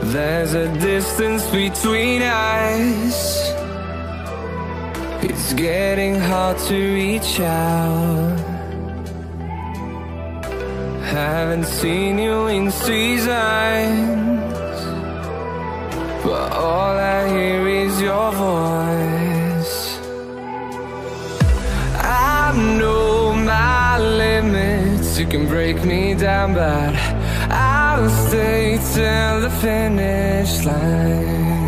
There's a distance between us. It's getting hard to reach out. Haven't seen you in seasons, but all I hear is your voice. I know my limits, you can break me down, but I'll stay till the finish line.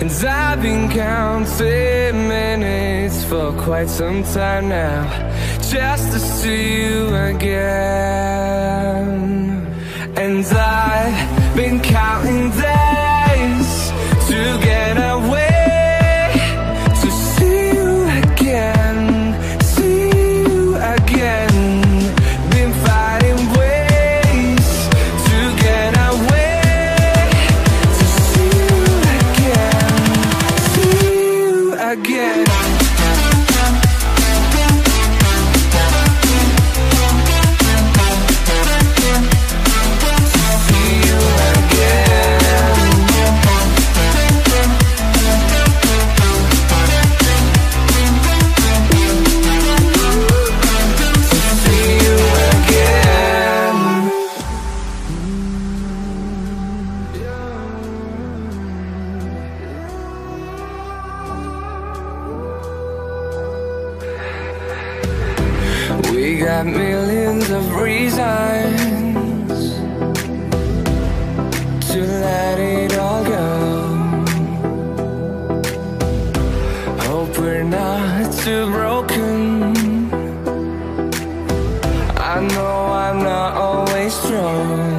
And I've been counting minutes for quite some time now, just to see you again. And I've been counting days to get away, to see you again, see you again. Been finding ways to get away, to see you again, see you again. We got millions of reasons to let it all go. Hope we're not too broken. I know I'm not always strong,